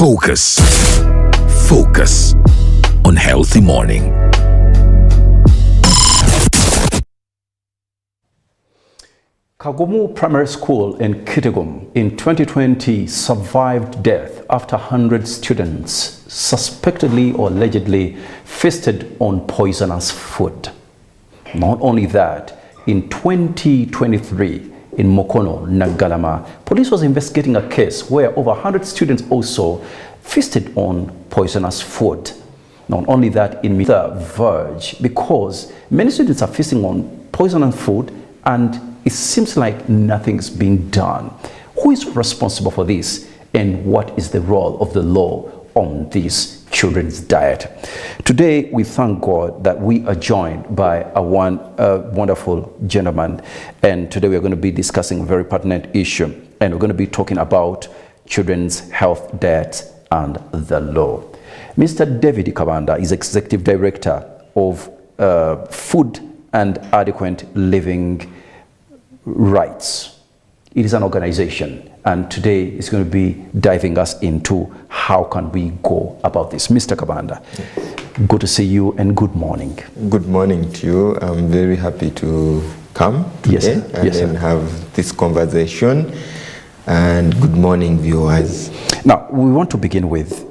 Focus. Focus on Healthy Morning. Kagumu Primary School in Kitgum in 2020 survived death after 100 students suspectedly or allegedly feasted on poisonous food. Not only that, in 2023 in Mokono, Nagalama, police was investigating a case where over 100 students also feasted on poisonous food. Not only that, in the verge, because many students are feasting on poisonous food and it seems like nothing's being done. Who is responsible for this, and what is the role of the law on this children's diet? Today, we thank God that we are joined by a wonderful gentleman, and today we're going to be discussing a very pertinent issue, and we're going to be talking about children's health diet and the law. Mr. David Kabanda is Executive Director of Food and Adequate Living Rights. It is an organization, and today is going to be diving us into how can we go about this. Mr. Kabanda, good to see you and good morning. Good morning to you. I'm very happy to come today and have this conversation. And good morning, viewers. Now, we want to begin with,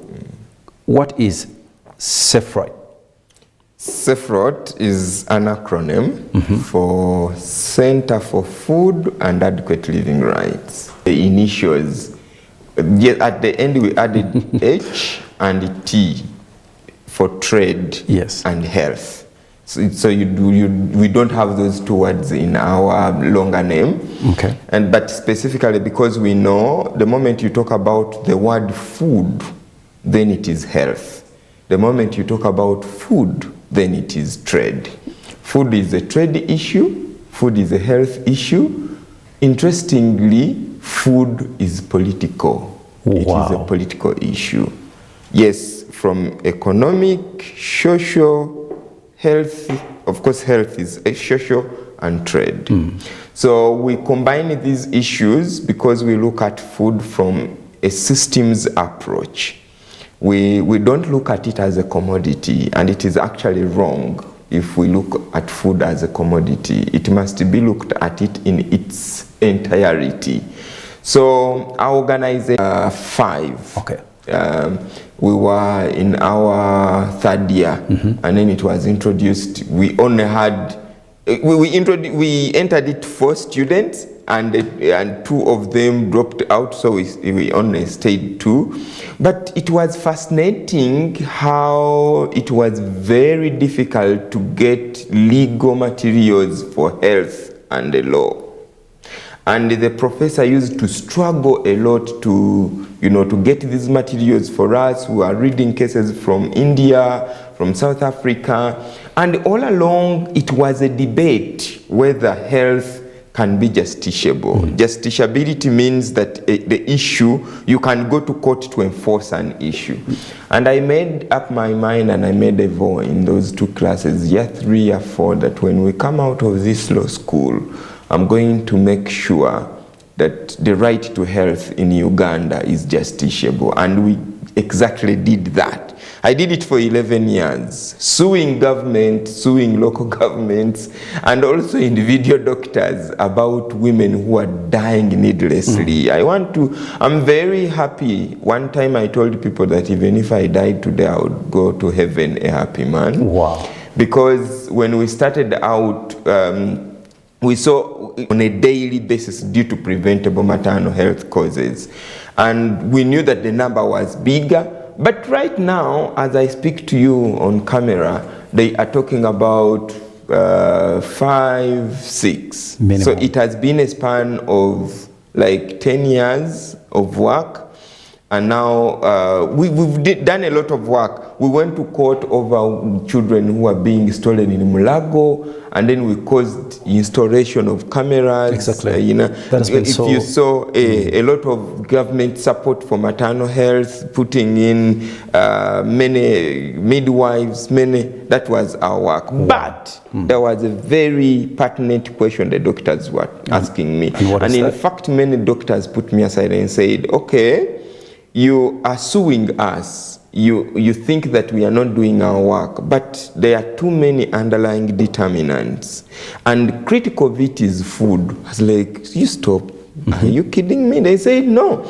what is CEFRIGHT? CEFRIGHT is an acronym for Center for Food and Adequate Living Rights. The initials, at the end we added H and T for trade and health. So we don't have those two words in our longer name. Okay. But specifically because we know the moment you talk about the word food, then it is health. The moment you talk about food, then it is trade. Food is a trade issue. Food is a health issue. Interestingly, food is political. Wow. It is a political issue. Yes, from economic, social, health, of course health is a social and trade. So we combine these issues because we look at food from a systems approach. We don't look at it as a commodity, and it is actually wrong if we look at food as a commodity. It must be looked at it in its entirety. So our organization 5. Okay. We were in our third year, and then it was introduced. We only had we entered it 4 students, and 2 of them dropped out, so we only stayed 2. But it was fascinating how it was very difficult to get legal materials for health and the law. And the professor used to struggle a lot to get these materials for us who are reading cases from India, from South Africa. And all along, it was a debate whether health can be justiciable. Justiciability means that the issue, you can go to court to enforce an issue. And I made up my mind, and I made a vow in those 2 classes, year 3, year 4, that when we come out of this law school, I'm going to make sure that the right to health in Uganda is justiciable. And we exactly did that. I did it for 11 years, suing government, suing local governments, and also individual doctors about women who are dying needlessly. I'm very happy. One time I told people that even if I died today, I would go to heaven a happy man. Wow. Because when we started out, we saw on a daily basis due to preventable maternal health causes. And we knew that the number was bigger. But right now, as I speak to you on camera, they are talking about 5, 6. Minimum. So it has been a span of like 10 years of work. And now we've done a lot of work. We went to court over children who are being stolen in Mulago, and then we caused installation of cameras. Exactly. You saw a lot of government support for maternal health, putting in many midwives, that was our work. But there was a very pertinent question the doctors were asking me. And in fact, many doctors put me aside and said, okay, you are suing us. You think that we are not doing our work, but there are too many underlying determinants. And critical of it is food. I was like, you stop. Are you kidding me? They say no.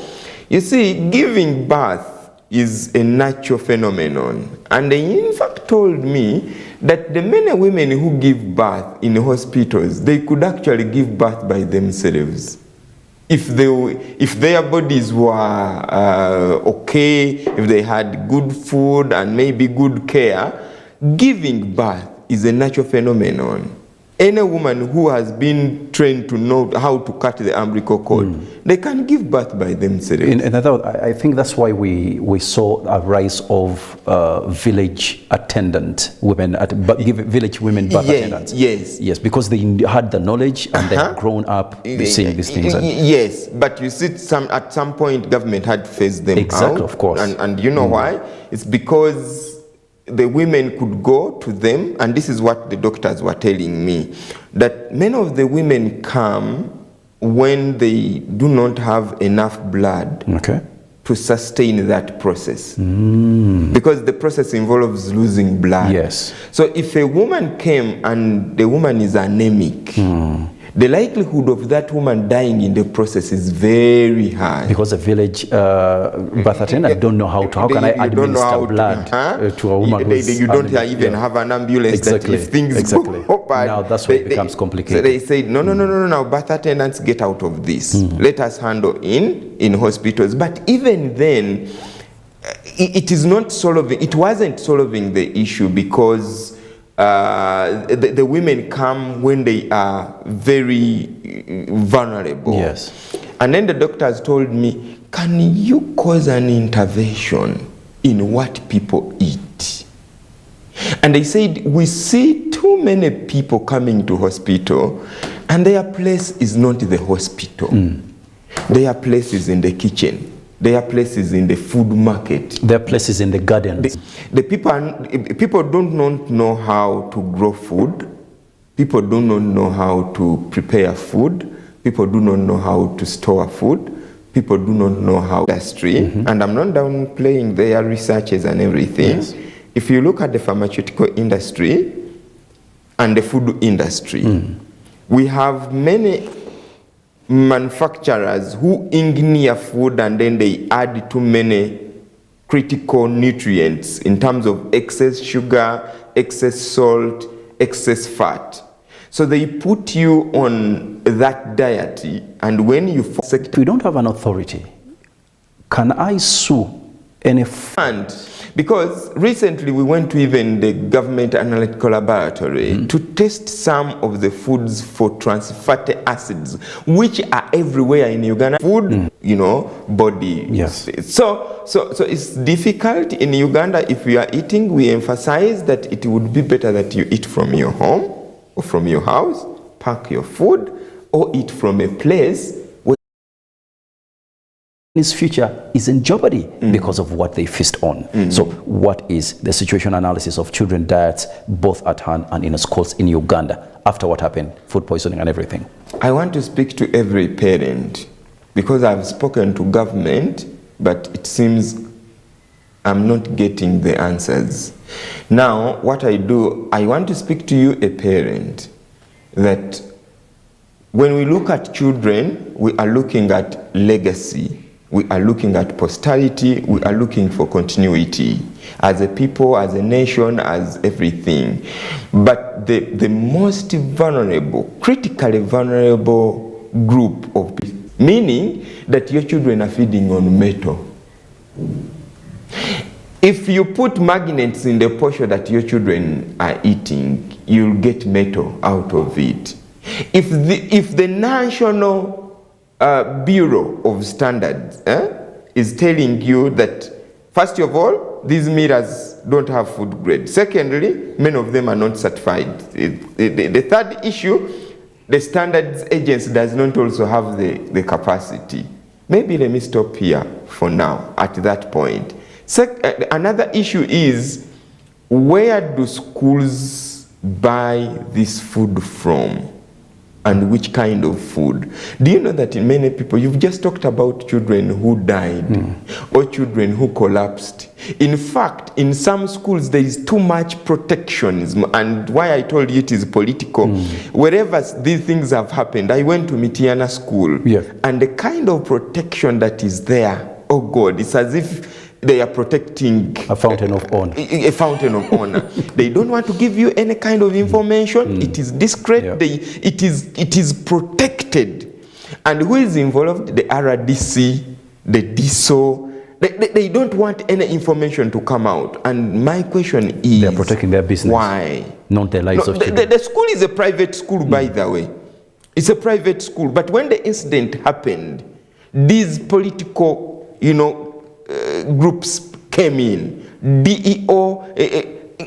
You see, giving birth is a natural phenomenon. And they in fact told me that the men and women who give birth in hospitals, they could actually give birth by themselves. If their bodies were okay, if they had good food and maybe good care, giving birth is a natural phenomenon. Any woman who has been trained to know how to cut the umbilical cord, they can give birth by themselves. I think that's why we saw a rise of village attendant women, village women birth attendants. Yes, because they had the knowledge and they had grown up seeing these things. Yes, but you see, at some point, government had to phase them out. Exactly, of course. And you know why? It's because the women could go to them, and this is what the doctors were telling me, that many of the women come when they do not have enough blood to sustain that process. Because the process involves losing blood. Yes. So if a woman came and the woman is anemic, the likelihood of that woman dying in the process is very high. Because the village birth attendant don't know how can I administer blood to a woman you don't even have an ambulance. Exactly. That if things go bad, now that's where it becomes complicated. So they say, no, birth attendants, get out of this. Let us handle in hospitals. But even then, it is not solving, it wasn't solving the issue, because the women come when they are very vulnerable. Yes. And then the doctors told me, can you cause an intervention in what people eat? And they said, we see too many people coming to hospital and their place is not the hospital. Their place is in the kitchen. Their places in the food market. Their places in the gardens. The people do not know how to grow food. People do not know how to prepare food. People do not know how to store food. People do not know how industry. And I'm not downplaying their researches and everything. Yes. If you look at the pharmaceutical industry and the food industry, we have many manufacturers who engineer food and then they add too many critical nutrients in terms of excess sugar, excess salt, excess fat. So they put you on that diet, and when you... If we don't have an authority, can I sue any fund? Because recently we went to even the government analytical laboratory to test some of the foods for trans fatty acids, which are everywhere in Uganda. Food, body. Yes. So it's difficult in Uganda. If you are eating, we emphasize that it would be better that you eat from your home or from your house, pack your food, or eat from a place his future is in jeopardy because of what they feast on. So what is the situation analysis of children diets both at hand and in schools in Uganda after what happened, food poisoning and everything? I want to speak to every parent because I've spoken to government, but it seems I'm not getting the answers. Now, what I do, I want to speak to you, a parent, that when we look at children, we are looking at legacy. We are looking at posterity, we are looking for continuity as a people, as a nation, as everything. But the most vulnerable, critically vulnerable group of people, meaning that your children are feeding on metal. If you put magnets in the portion that your children are eating, you'll get metal out of it. If the national Bureau of Standards is telling you that, first of all, these mirrors don't have food grade. Secondly, many of them are not certified. The third issue, the standards agency does not also have the capacity. Maybe let me stop here for now at that point. Another issue is, where do schools buy this food from? and which kind of food. Do you know that in many people, you've just talked about children who died or children who collapsed. In fact, in some schools, there is too much protectionism, and why I told you it is political. Wherever these things have happened, I went to Mitiana school, and the kind of protection that is there, oh God, it's as if they are protecting a fountain of honor. A fountain of honor. They don't want to give you any kind of information. It is discreet. It is protected. And who is involved? The RDC, the DSO. They don't want any information to come out. And my question is, they're protecting their business. Why? Not their lives of children. The school is a private school, by the way. It's a private school. But when the incident happened, these political, groups came in, DEO,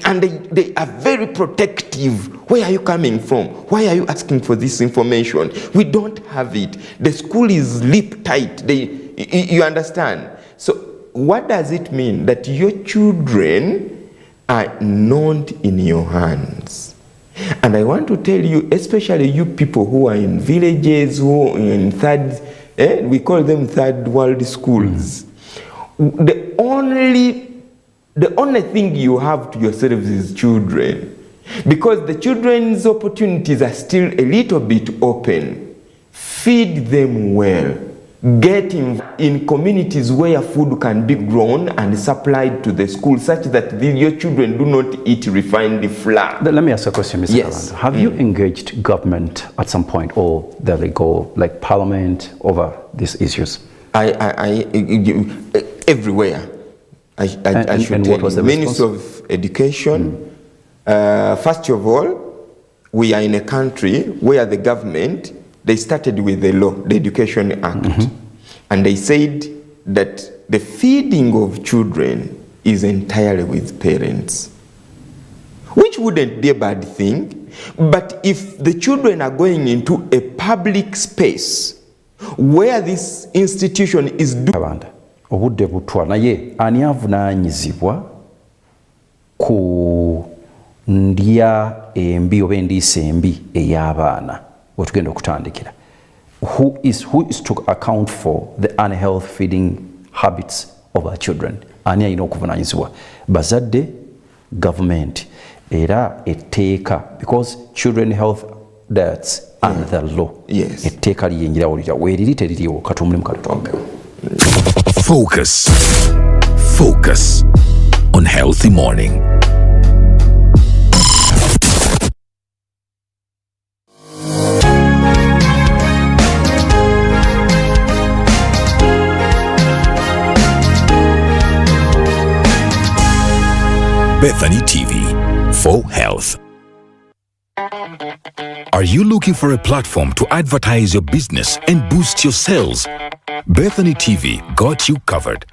and they are very protective. Where are you coming from? Why are you asking for this information? We don't have it. The school is lip tight. You understand? So what does it mean? That your children are not in your hands. And I want to tell you, especially you people who are in villages, who are in we call them third world schools. The only thing you have to yourselves is children, because the children's opportunities are still a little bit open. Feed them well. Get in communities where food can be grown and supplied to the school, such that your children do not eat refined flour. Let me ask a question, Mr. Yes. Karanda. Have you engaged government at some point, or the legal, like parliament, over these issues? Everywhere. I should and tell what was the you. Ministry of Education. First of all, we are in a country where the government, they started with the law, the Education Act. And they said that the feeding of children is entirely with parents, which wouldn't be a bad thing. But if the children are going into a public space where this institution is doing, obudde butwa naye ani avunaanyizibwa ku ndya embi oba endiisa embi ey'abaana wetugenda okutandikira? Who is to account for the unhealthy feeding habits of our children? Ani alina okuvunaanyizibwa? Bazadde, government, era etteeka, because children health diets and the law. Yes. Etteeka liyenjirawo lira weeriri teririwo katumuli mu Katonda. Focus. Focus on Healthy Morning. Bethany TV for health. Are you looking for a platform to advertise your business and boost your sales? Bethany TV got you covered.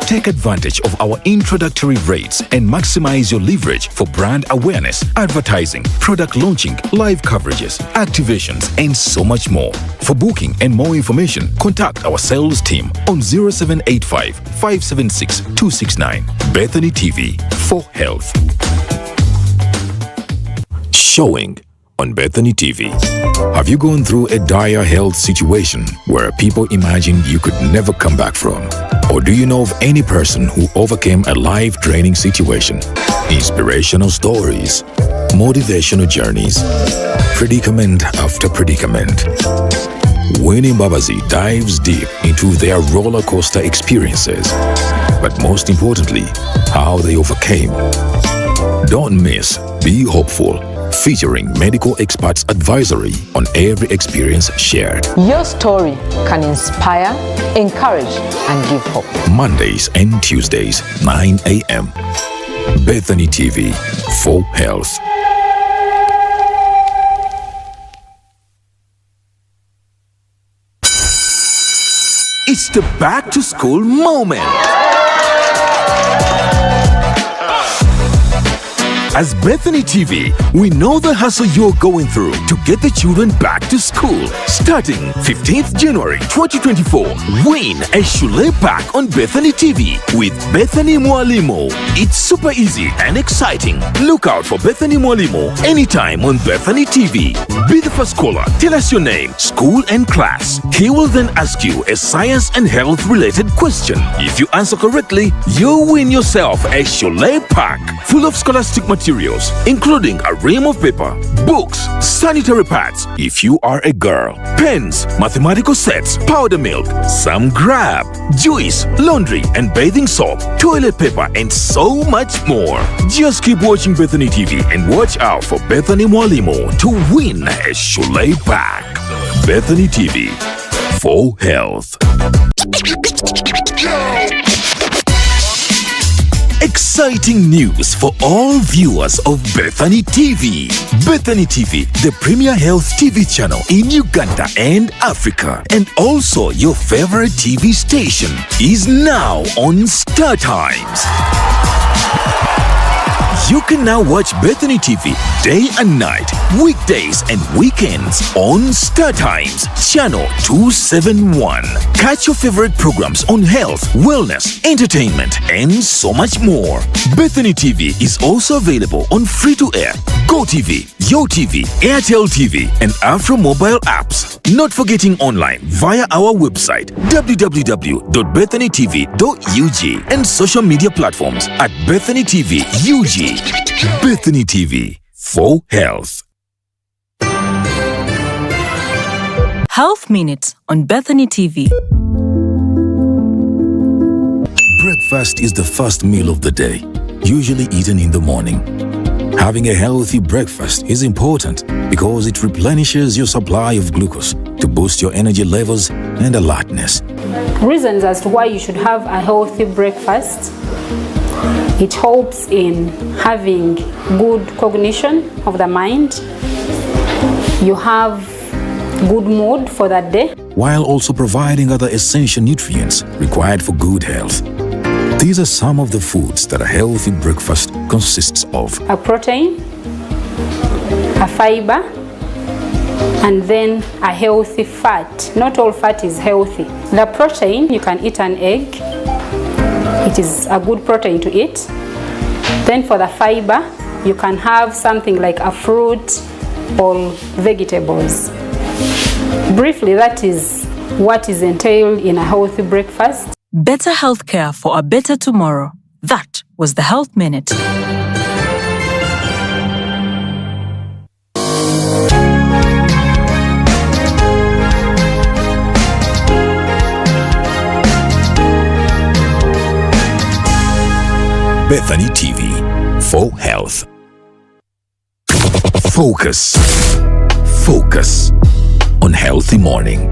Take advantage of our introductory rates and maximize your leverage for brand awareness, advertising, product launching, live coverages, activations, and so much more. For booking and more information, contact our sales team on 0785 576 269. Bethany TV for health. Showing on Bethany TV. Have you gone through a dire health situation where people imagined you could never come back from? Or do you know of any person who overcame a life-draining situation? Inspirational stories, motivational journeys, predicament after predicament. Winnie Babazi dives deep into their roller coaster experiences, but most importantly, how they overcame. Don't miss Be Hopeful, featuring medical experts' advisory on every experience shared. Your story can inspire, encourage, and give hope. Mondays and Tuesdays, 9 a.m. Bethany TV for health. It's the back to school moment. As Bethany TV, we know the hustle you're going through to get the children back to school. Starting 15th January 2024, win a Shule pack on Bethany TV with Bethany Mwalimu. It's super easy and exciting. Look out for Bethany Mwalimu anytime on Bethany TV. Be the first caller. Tell us your name, school and class. He will then ask you a science and health related question. If you answer correctly, you'll win yourself a Shule pack full of scholastic materials, including a ream of paper, books, sanitary pads if you are a girl, pens, mathematical sets, powder milk, some grab, juice, laundry and bathing soap, toilet paper and so much more. Just keep watching Bethany TV and watch out for Bethany Mwalimu to win a Shule pack. Bethany TV, for health. Exciting news for all viewers of Bethany TV. Bethany TV, the premier health TV channel in Uganda and Africa, and also your favorite TV station, is now on Star Times. You can now watch Bethany TV day and night, weekdays and weekends on Star Times, channel 271. Catch your favorite programs on health, wellness, entertainment, and so much more. Bethany TV is also available on free-to-air, GoTV, YoTV, Airtel TV, and Afro mobile apps. Not forgetting online via our website www.bethanytv.ug and social media platforms at Bethany TV UG. Bethany TV, for health. Health Minutes on Bethany TV. Breakfast is the first meal of the day, usually eaten in the morning. Having a healthy breakfast is important because it replenishes your supply of glucose to boost your energy levels and alertness. Reasons as to why you should have a healthy breakfast. It helps in having good cognition of the mind. You have good mood for that day, while also providing other essential nutrients required for good health. These are some of the foods that a healthy breakfast consists of: a protein, a fiber, and then a healthy fat. Not all fat is healthy. The protein, you can eat an egg. It is a good protein to eat. Then for the fiber, you can have something like a fruit or vegetables. Briefly, that is what is entailed in a healthy breakfast. Better healthcare for a better tomorrow. That was the Health Minute. Bethany TV, for health. Focus. Focus on healthy morning.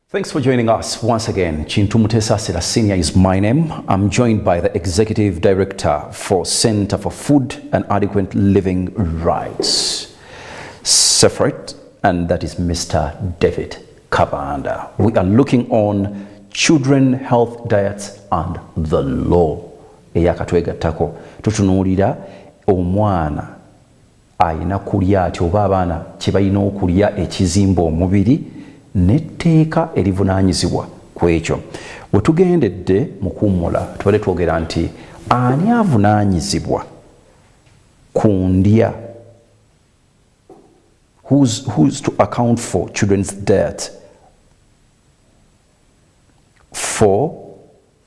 Thanks for joining us once again. Chintu Mutesa Sera Senior is my name. I'm joined by the Executive Director for Center for Food and Adequate Living Rights, CEFRET, and that is Mr. David Kabanda. We are looking on children health diets and the law. Eyakatwegattako tutunuulira omwana ayina kulya ati oba abaana kye balina okulya ekizimba omubiri n'etteeka erivunaanyizibwa ku ekyo. We tugendedde mu kuwummula tubadde twogera nti ani avunaanyizibwa ku ndya, who's to account for children's diet for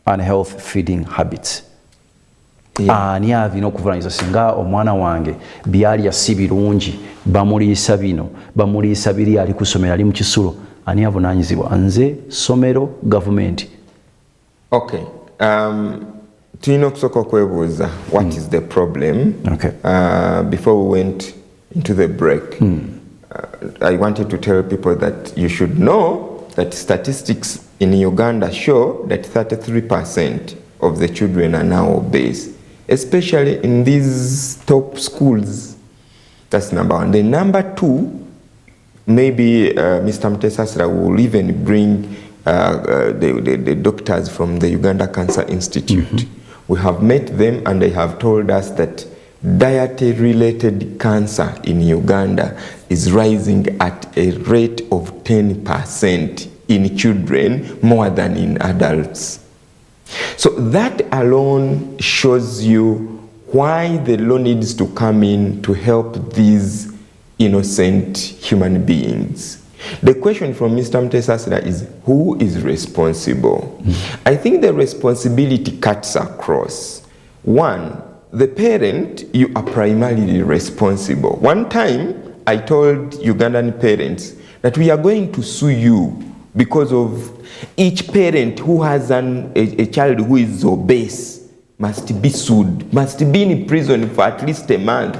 unhealthy feeding habits. Ani avina okuvunaanyizibwa singa omwana wange byalya si birungi, bamuliisa bino, bamuliisa biri ali ku ssomero ali mu kisulo, ani avunaanyizibwa? Nze, ssomero, gavumenti? Okay. Tulina okusooka okwebuuza what is the problem. Okay. Before we went into the break, I wanted to tell people that you should know that statistics in Uganda show that 33% of the children are now obese, especially in these top schools. That's number one. Then number two, maybe Mr. Mutesa Sera will even bring the doctors from the Uganda Cancer Institute. We have met them and they have told us that dietary-related cancer in Uganda is rising at a rate of 10% in children more than in adults. So that alone shows you why the law needs to come in to help these innocent human beings. The question from Mr. Mutesasira is, who is responsible? I think the responsibility cuts across. One, the parent, you are primarily responsible. One time, I told Ugandan parents that we are going to sue you because of each parent who has a child who is obese must be sued, must be in prison for at least a month.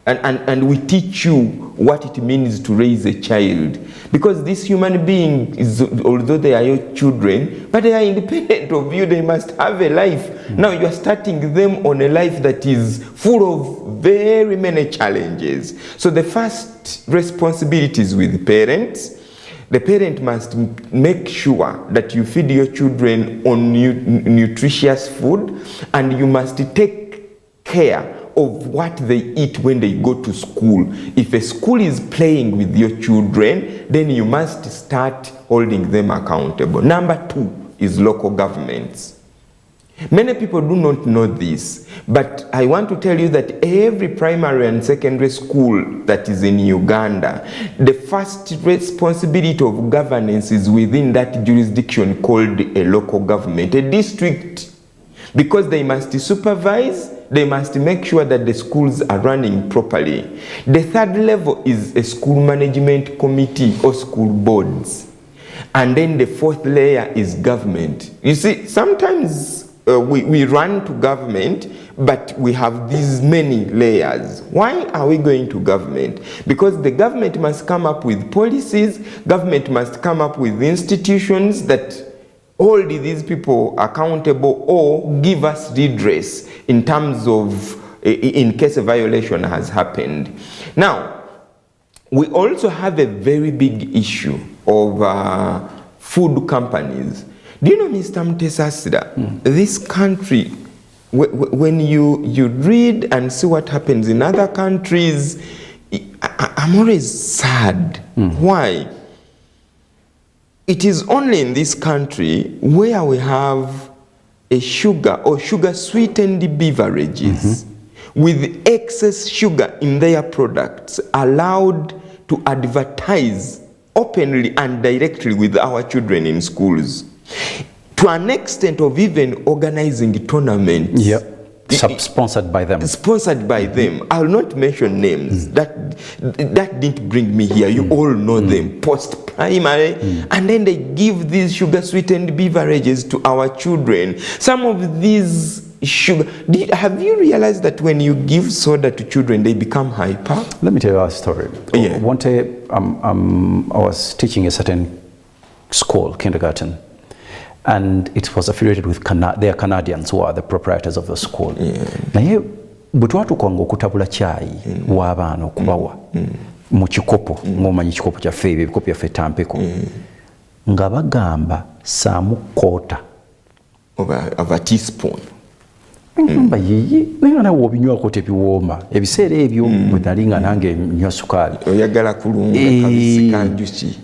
And we teach you what it means to raise a child. Because this human being, although they are your children, but they are independent of you, they must have a life. Now you are starting them on a life that is full of very many challenges. So the first responsibility is with the parents. The parent must make sure that you feed your children on nutritious food, and you must take care of what they eat when they go to school. If a school is playing with your children, then you must start holding them accountable. Number two is local governments. Many people do not know this, but I want to tell you that every primary and secondary school that is in Uganda, the first responsibility of governance is within that jurisdiction called a local government, a district, because they must supervise, they must make sure that the schools are running properly. The third level is a school management committee or school boards. And then the fourth layer is government. You see, sometimes we run to government, but we have these many layers. Why are we going to government? Because the government must come up with policies, government must come up with institutions that hold these people accountable or give us redress in terms of, in case a violation has happened. Now, we also have a very big issue of food companies. Do you know, Mr. Mutesasira, this country, when you read and see what happens in other countries, I'm always sad. Why? It is only in this country where we have a sugar or sugar-sweetened beverages with excess sugar in their products allowed to advertise openly and directly with our children in schools, to an extent of even organizing tournaments. Sponsored by them. Sponsored by them. I'll not mention names. That didn't bring me here. You all know them. Post-primary. And then they give these sugar-sweetened beverages to our children. Some of these sugar... have you realized that when you give soda to children, they become hyper? Let me tell you a story. Yeah. One day, I was teaching a certain school, kindergarten. And it was affiliated with they are Canadians who are the proprietors of the school. Naye bwe twatukwanga okutabula chai w'abaana okubawa mu kikopo, ng'omanyi kikopo kyaffe ebyo ebikopo byaffe tampeko, nga bagamba saamu koota of a teaspoon. Ngamba yiyi naye nawe obinywako tebiwooma ebiseera ebyo bwe nali nga nange nnywa sukaali oyagala kulunga kabisi kanjuki.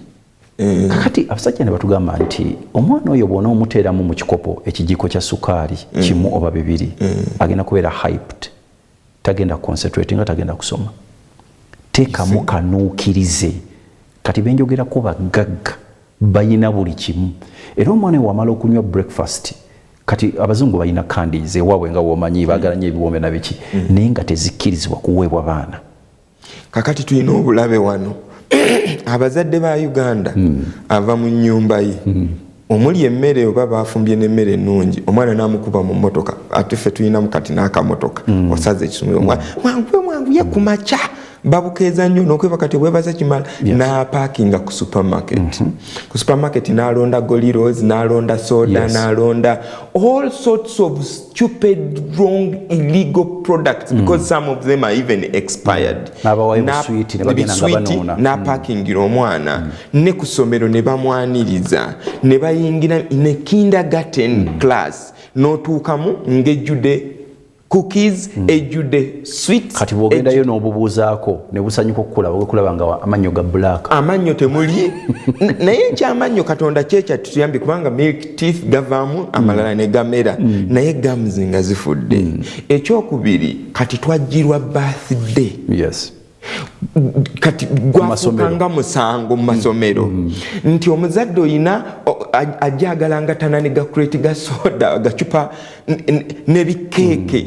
Kakati abasajja ne batugamba nti omwana oyo bw'ona omuteeramu mu kikopo ekijiko kya sukaali kimu oba bibiri agenda kubeera hyped, tagenda concentrate nga tagenda kusoma. Teekamu kanuukirize. Kati benjogerako bagagga bayina buli kimu. Era omwana wamala okunywa breakfast, kati abazungu bayina candies ewaabwe nga womanyi baagala nnyo ebiwombe na biki, naye nga tezikkirizibwa kuweebwa baana. Kakati tulina obulabe wano. Abazadde ba Uganda ava mu nnyumba ye omuli emmere oba bafumbye n'emmere ennungi, omwana n'amukuba mu mmotoka, ate ffe tulinamu kati n'akamotoka osaze ekisumiro, mwangu ye ku makya babukeeza nnyo n'okweva kati bwebaza kimala n'apaakinga ku supermarket. Ku supermarket n'alonda Goliros, n'alonda soda, n'alonda all sorts of stupid, wrong, illegal products because some of them are even expired. N'apaakingira omwana ne ku ssomero ne bamwaniriza ne bayingira ne kindergarten class n'otuukamu ng'ejjudde cookies, ejjudde sweets. Kati bw'ogendayo n'obubuuzaako ne busanyuka okulaba nga amannyo ga black. Amannyo temuli naye ekyamannyo Katonda kyekya tutuyambe kubanga milk teeth gavaamu amalala ne gamera naye gums nga zifudde. Ekyokubiri kati twajjirwa birthday. Yes. Kati gwafukanga musango mu masomero nti omuzadde oyina ajagala nga tanani gakureti ga soda gacupa ne bikeeke.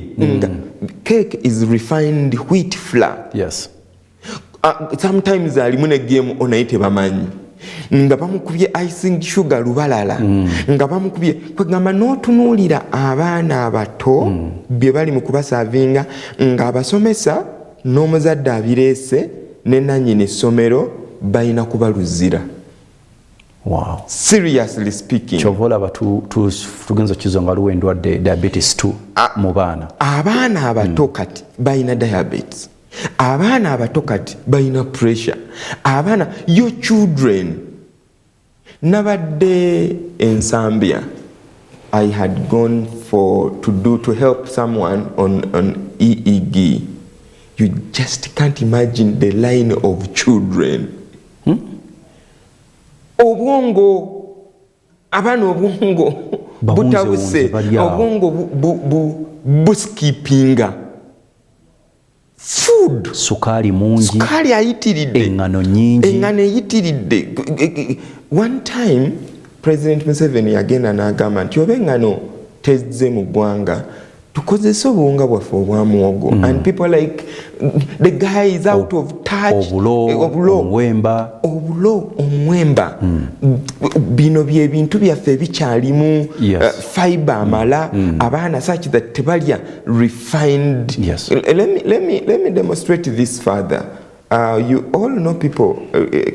Cake is refined wheat flour. Yes. Sometimes alimu ne game onayite bamanyi nga bamukubye icing sugar lubalala nga bamukubye kwegamba n'otunuulira abaana abato bye bali mu kubasavinga nga abasomesa n'omuzadde abireese ne nannyini essomero balina kubaluzira. Wow. Seriously speaking. Chovola tugenza kizo nga luwe ndwadde diabetes 2 mu baana. Abaana abato kati balina diabetes. Abaana abato kati balina pressure. Abaana, your children. Nabadde in Zambia. I had gone to help someone on EEG. You just can't imagine the line of children. Obwongo abana obwongo butabuse obwongo buskipinga food sukali mungi sukali ayitiridde engano nyingi engano eyitiridde. One time President Museveni agenda n'agamba nti oba engano tezze mu ggwanga tukozese obuwunga bwaffe obwa muwogo. And people like the guy is out of touch. Omwemba bino bye bintu byaffe bikyalimu fiber amala abaana such that tebalya refined. Yes. Let me demonstrate this further. You all know people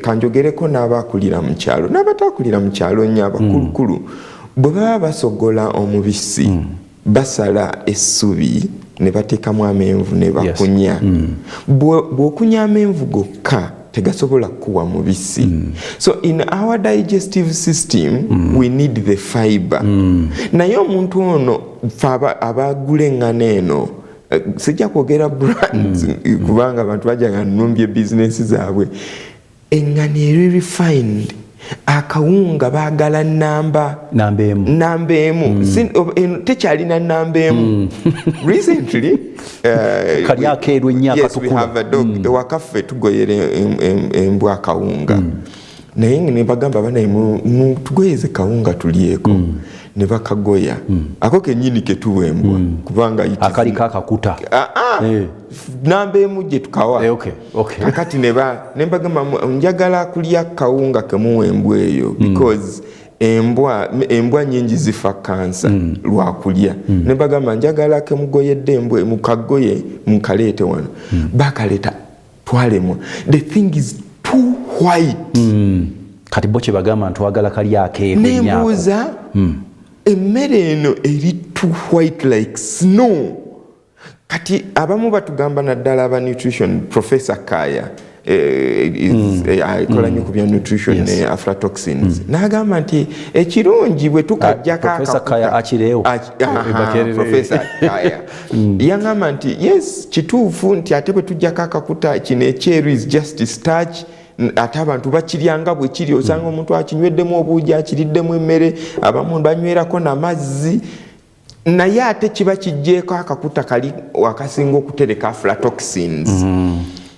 kanjogereko n'abakulira mu kyalo n'abatakulira mu kyalo nnyo abakulukulu bwe baba basogola omubisi basala essubi ne bateekamu amenvu ne bakunya. Bw'okunya amenvu gokka tegasobola kuwa mubisi. So in our digestive system we need the fiber. Naye omuntu ono abagula engano eno sijja kwogera brands kubanga abantu bajja numbye business zaabwe. Engano eri refined. Akawunga baagala namba emu tekyalina namba emu. Recently yes, we have a dog ewakaffe tugoyera embwa akawunga naye ne bagamba bana tugoyeze kawunga tulyeko ne bakagoya ako kenyini ketuwa embwa kubanga akali kakakuta namba emu gye tukawa. Kakati ne bagamba njagala kulya kawunga kemuwa embwa eyo because embwa nyingi zifa kansa lwakulya. Ne bagamba njagala kemugoyedde embwa mukagoye mukaleete wano. Bakaleeta twalemwa. The thing is too white. Kati bo kye bagamba ntwagala kali akeeko nembuuza emmere eno eri too white like snow. Kati abamu batugamba naddala aba nutrition Professor Kaya akola nnyo ku bya nutrition ne aflatoxins n'agamba nti ekirungi bwe tukajjako Professor Kaya akireewo Professor Kaya yangamba nti yes kituufu nti ate bwe tujjako akakuta kino ekyeru is just starch ate abantu bakiryanga bwe kiri osanga omuntu akinyweddemu obuugi akiriddemu emmere abamu banywerako n'amazzi naye ate kiba kijjeeko akakuta kali wakasinga okutereka aflatoxins.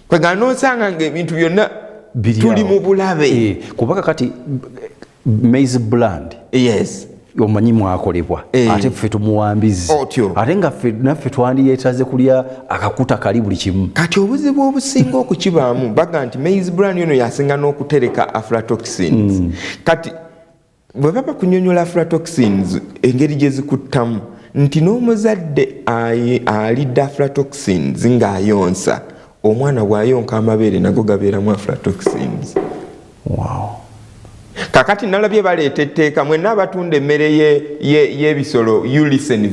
Kwegana n'osanga ng'ebintu byonna tuli mu bulabe. Kubanga kati maize bland yes omanyi mwakolebwa ate ffe tumuwambizi ate nga naffe twandiyeetaze kulya akakuta kali buli kimu. Kati obuzibu obusinga okukibaamu baga nti maize bland yono yasinga n'okutereka aflatoxins. Kati bwe baba kunyonyola aflatoxins engeri gye zikuttamu nti n'omuzadde alidde aflatoxins ng'ayonsa omwana bw'ayonka amabeere nago gabeeramu aflatoxins. Wow. Kakati nalabye baleeta etteeka mwenna abatunda emmere y'ebisolo you listen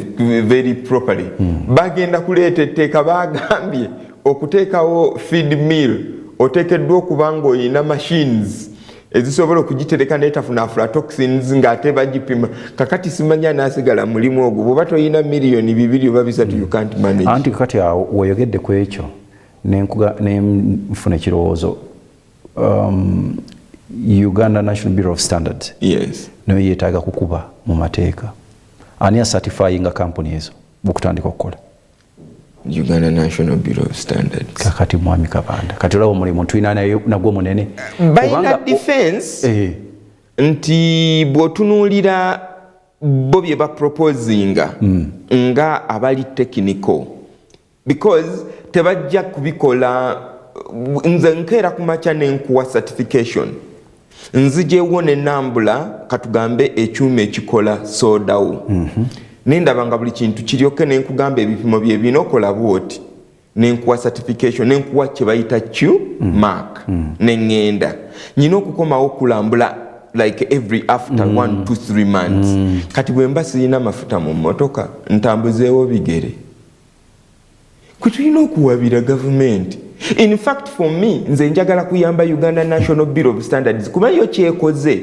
very properly. Bagenda kuleeta etteeka bagambye okuteekawo feed mill oteekeddwa okuba ng'olina machines ezisobola okugitereka n'etafuna aflatoxins ng'ate bagipima. Kakati simanya n'asigala mulimu ogwo bw'oba toyina $2 oba 3 you can't manage. Anti kakati awo weyogedde ku ekyo nenfuna ekirowoozo Uganda National Bureau of Standards. Yes. Nayo yeetaaga kukuba mu mateeka. Ani asatifyinga company ezo bukutandika okukola? Uganda National Bureau of Standards. Kakati mwami Kabanda. Kati olaba omulimu tulina nagwo munene. By defense, nti bw'otunuulira bo bye baproposinga nga abali technical. Because tebajja kubikola nze nkeera ku makya n'enkuwa certification. Nzijewo n'ennambula katugambe ekyuma ekikola sodawo. Nendaba nga buli kintu kiryoke n'enkugamba ebipimo bye bino okola bwoti. N'enkuwa certification, n'enkuwa kye bayita Q mark. N'engenda. Nyina okukomawo okulambula like every after 1 to 3 months. Kati bwe mba sirina mafuta mu mmotoka ntambuzeewo bigere. Kwe tulina okuwabira gavumenti. In fact for me nze njagala kuyamba Uganda National Bureau of Standards kuba yo kyekoze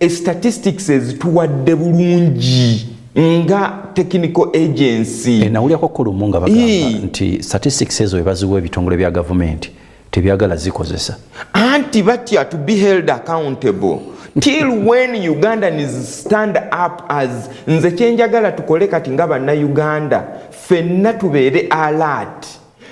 statistics ezituwadde bulungi nga technical agency. Nawulyako kulumunga bagamba nti statistics ezo ebaziwa ebitongole bya gavumenti tebyagala zikozesa. Anti batya to be held accountable. Till when Ugandans stand up as nze kyenjagala tukole kati nga bannayuganda ffenna tubeere alert.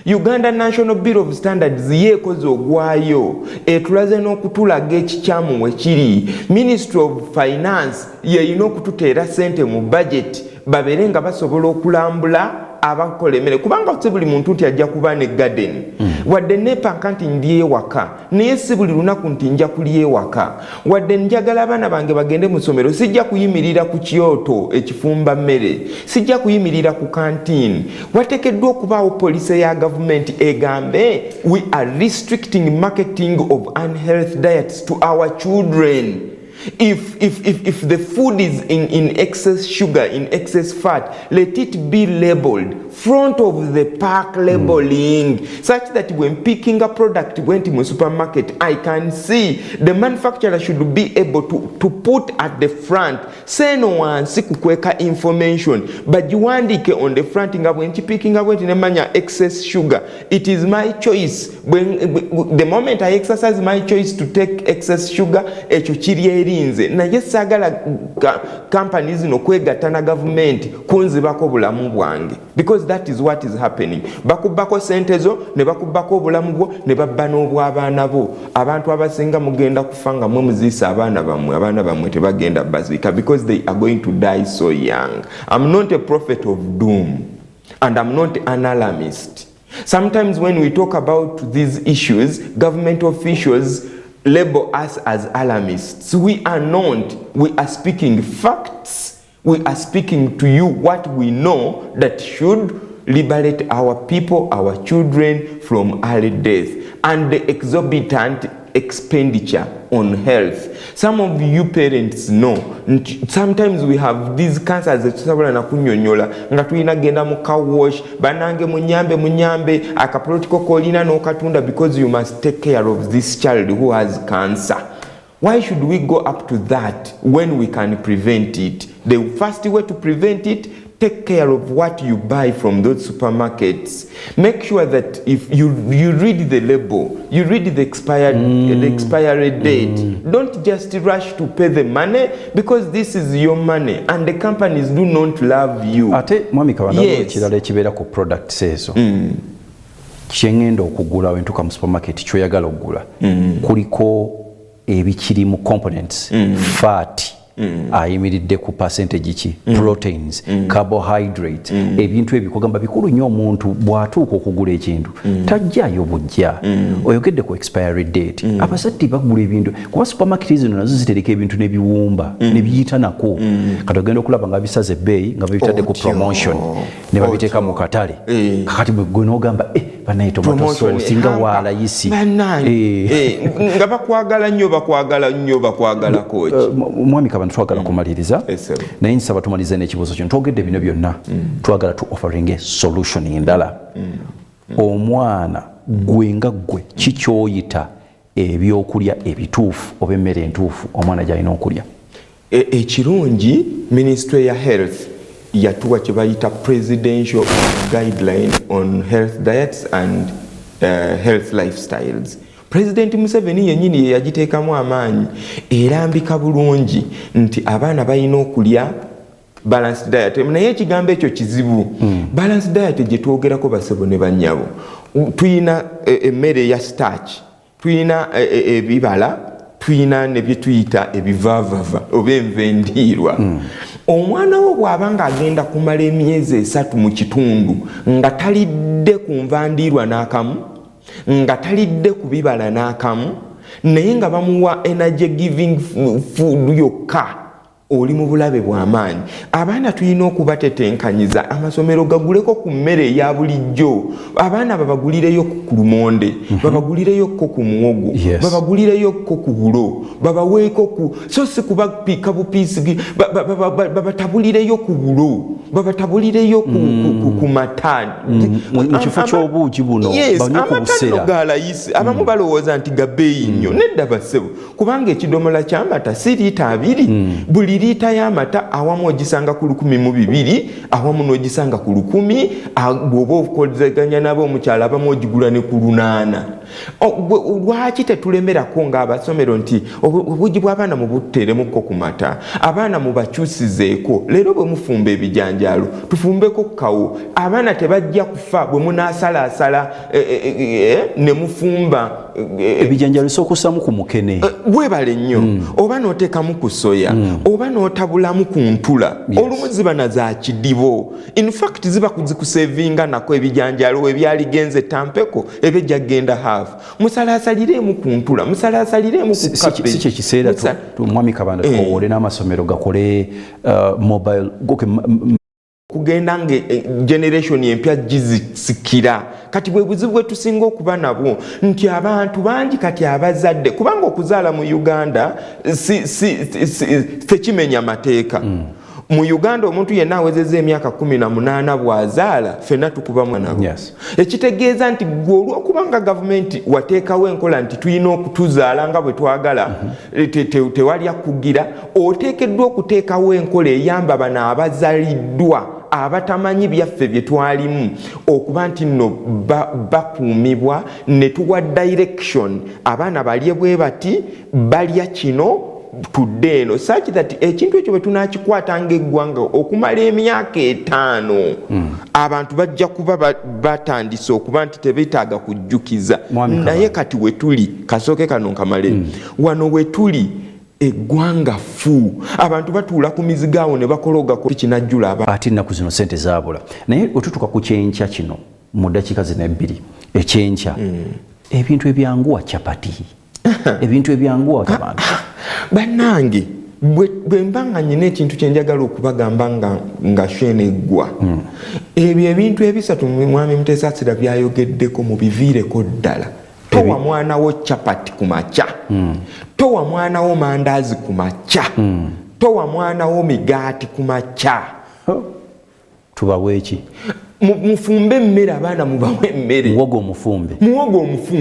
Uganda National Bureau of Standards yeekoze ogwayo etulaze n'okutulaga ekikyamu we kiri. Ministry of Finance yeyina okututeera ssente mu budget babeere nga basobola okulambula abakola emmere kubanga si buli muntu nti ajja kuba ne garden wadde nepanka nti ndi ewaka naye si buli lunaku nti nja kuli ewaka wadde njagala abaana bange bagende mu ssomero sijja kuyimirira ku kyoto ekifumba mmere sijja kuyimirira ku kantiini wateekeddwa okubaawo poliisi ya gavumenti egambe we are restricting marketing of unhealthy diets to our children. If the food is in excess sugar, in excess fat, let it be labeled front of the pack labeling such that when picking a product went to a supermarket, I can see the manufacturer should be able to put at the front say no one sikukweka information but you want it on the front when picking up went in a excess sugar. It is my choice. When the moment I exercise my choice to take excess sugar, naye sagala companies no kwegattana government kunzibako obulamu bwange because that is what is happening. Bakubako sente zo ne bakubako obulamu bwo ne babba n'obw'abaana bo. Abantu abasinga mugenda kufanga mwe muziisa abaana bamwe tebagenda bazika because they are going to die so young. I'm not a prophet of doom and I'm not an alarmist. Sometimes when we talk about these issues, government officials label us as alarmists. We are not. We are speaking facts. We are speaking to you what we know that should liberate our people, our children from early death and the exorbitant expenditure on health. Some of you parents know sometimes we have these cancers that tusabola na kunyonyola nga tulina genda mu car wash banange munyambe akaprotocol kolina n'okatunda because you must take care of this child who has cancer. Why should we go up to that when we can prevent it? The first way to prevent it, take care of what you buy from those supermarkets. Make sure that if you read the label, you read the expiry date. Don't just rush to pay the money because this is your money and the companies do not love you. Ate mwami Kabanda ekirala ekibeera ku products ezo. Kyengenda okugula wentuka mu supermarket kyoyagala okugula. Kuliko ebikiri mu components, fat, ayimiridde ku percentage ki, proteins, carbohydrates, ebintu ebikugamba bikulu nnyo omuntu bw'atuuka okugula ekintu tajjayo bujja. Oyogedde ku expiry date. Abasatti bagula ebintu kuba supermarket zino nazo zitereka ebintu n'ebiwumba ne biyita nako. Kati ogenda okulaba nga bisaze ebbeeyi nga babitadde ku promotion ne babiteeka mu katale. Kakati gwe n'ogamba banaye tomato sauce nga wala yisi nga bakwagala nnyo bakwagala koki mwami Kabanda twagala kumaliriza naye nsaba tumalize n'ekibuuzo kino twogedde bino byonna twagala tu offering a solution endala omwana gwe nga gwe kikyoyita ebyokulya ebituufu oba emmere entuufu omwana gy'alina okulya ekirungi Ministry ya Health yatuwa kye bayita Presidential Guideline on Health Diets and Health Lifestyles. President Museveni yennyini ye yagiteekamu amaanyi erambika bulungi nti abaana balina okulya balanced diet. Naye ekigambo ekyo kizibu. Balanced diet gye twogerako basebo ne bannyabo. Tuyina emmere ya starch, tuyina ebibala, tuyina ne bye tuyita ebivaavava oba envendiirwa. Omwana wo bw'abanga agenda kumala emyezi 3 mu kitundu nga talidde ku nvandiirwa n'akamu, nga talidde ku bibala n'akamu, naye nga bamuwa energy giving food yokka, oli mu bulabe bw'amaanyi. Abaana tulina okubatetenkanyiza amasomero gaguleko ku mmere eya bulijjo. Abaana babagulireyo ku lumonde, babagulireyoko ku muwogo, babagulireyoko ku bulo, babaweeko ku so si kubapiika bupiisi, babatabulireyo ku bulo, babatabulireyo ku mataani. Mu kifo ky'obuugi buno banywa ku buseera. Galayisi abamu balowooza nti gabbeeyi nnyo. Nedda basebo, kubanga ekidomola ky'amata si liita 2, buli liita y'amata awamu ogisanga ku 1,200, awamu n'ogisanga ku 1,000, bw'oba okozeganya nabo omukyala abamu ogigula ne ku 800. Lwaki tetulemerako ng'abasomero nti obugi bw'abaana mubuteeremukko ku mata, abaana mubakyusizeeko, leero bwe mufumba ebijanjaalo tufumbeko kawo, abaana tebajja kufa bwe munaasalaasala ne mufumba ebijanjaalo sokusamu ku mukene bwebale nnyo, oba n'oteekamu ku soya, oba n'otabulamu ku ntula, olumu ziba na za kidibo. In fact ziba kuzikusevinga nako ebijanjaalo ebyaligenze tampeko ebejja genda hafu. Musalaasaliremu ku ntula, musalaasaliremu ku kabeji. Si kyekiseera mwami Kabanda tukowoole n'amasomero gakole mobile kugenda nge generation empya gizisikira. Kati bwe buzibu bwe tusinga okuba nabwo nti abantu bangi kati abazadde, kubanga okuzaala mu Uganda tekimenya mateeka. Mu Uganda omuntu yenna awezezza emyaka 18 bw'azaala ffenna tukuba mwana we. Ekitegeeza nti gwe olw'okubanga gavumenti wateekawo enkola nti tulina okutuzaala nga bwe twagala, tewali akugira, oteekeddwa okuteekawo enkola eyamba bano abazaliddwa abatamanyi byaffe bye twalimu okuba nti nno bakuumibwa ne tuwa direction abaana balye bwe bati balya kino tudde eno such that ekintu ekyo bwe tunakikwatanga eggwanga okumala emyaka 5 abantu bajja kuba batandise okuba nti tebeetaaga kujjukiza. Naye kati we tuli kasooke kano nkamale wano we tuli eggwanga fu, abantu batuula ku mizigo awo ne bakologa ku kinajjula ati ennaku zino sente zaabula. Naye otutuka ku kyenkya kino mu ddakiika zino 2 ekyenkya ebintu ebyanguwa chapati ebintu ebyanguwa Kabanda bannange bwe mbanga nyina ekintu kyenjagala okubagamba nga sheneggwa ebyo ebintu ebisatu mwami Mutesa Asira byayogeddeko mu biviireko ddala. Towa mwana wo chapati ku makya, towa mwana wo mandaazi ku makya, towa mwana wo migaati ku makya. Tubawe eki? Mufumbe emmere abaana mubawe emmere. Muwogo omufumbe,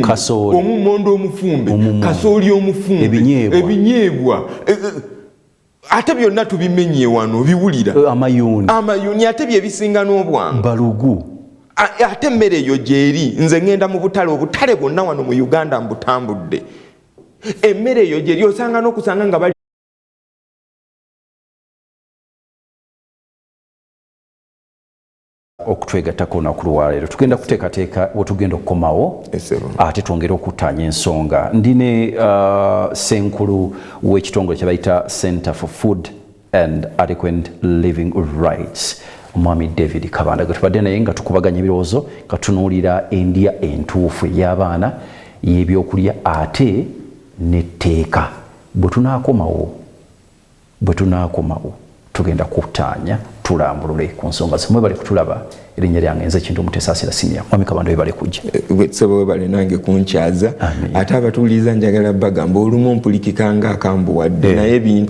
kasooli, omumondo omufumbe, kasooli omufumbe, ebinyeebwa. Ate byonna tubimenye wano biwulira. Amayuni ate bye bisinga n'obwangu. Balugu. Ate emmere eyo gyeri nze ngenda mu obutale bwonna wano mu Uganda mbutambudde. Emmere eyo gyeri osanga n'okusanga nga bali okutwegattako nakulwaleero tugenda kuteekateeka wetugenda okukomawo ate twongere okutaanya ensonga. Ndine senkulu w'ekitongole kye bayita Center for Food and Adequate Living Rights, Omwami David Kabanda gwe tubadde naye nga tukubaganya ebirowoozo nga tunuulira endya entuufu ey'abaana y'ebyokulya ate n'etteeka. Bwe tunaakomawo tugenda kutaanya tulambulule ku nsonga zimwe bali kutulaba erinnya lyange nze Kintu Mutesaasira Senior Mwami Kabanda bali kujja sebo bali nange kunkyaza ate abatuuliza njagala bagamba olumu mpulikikanga akambuwadde naye binta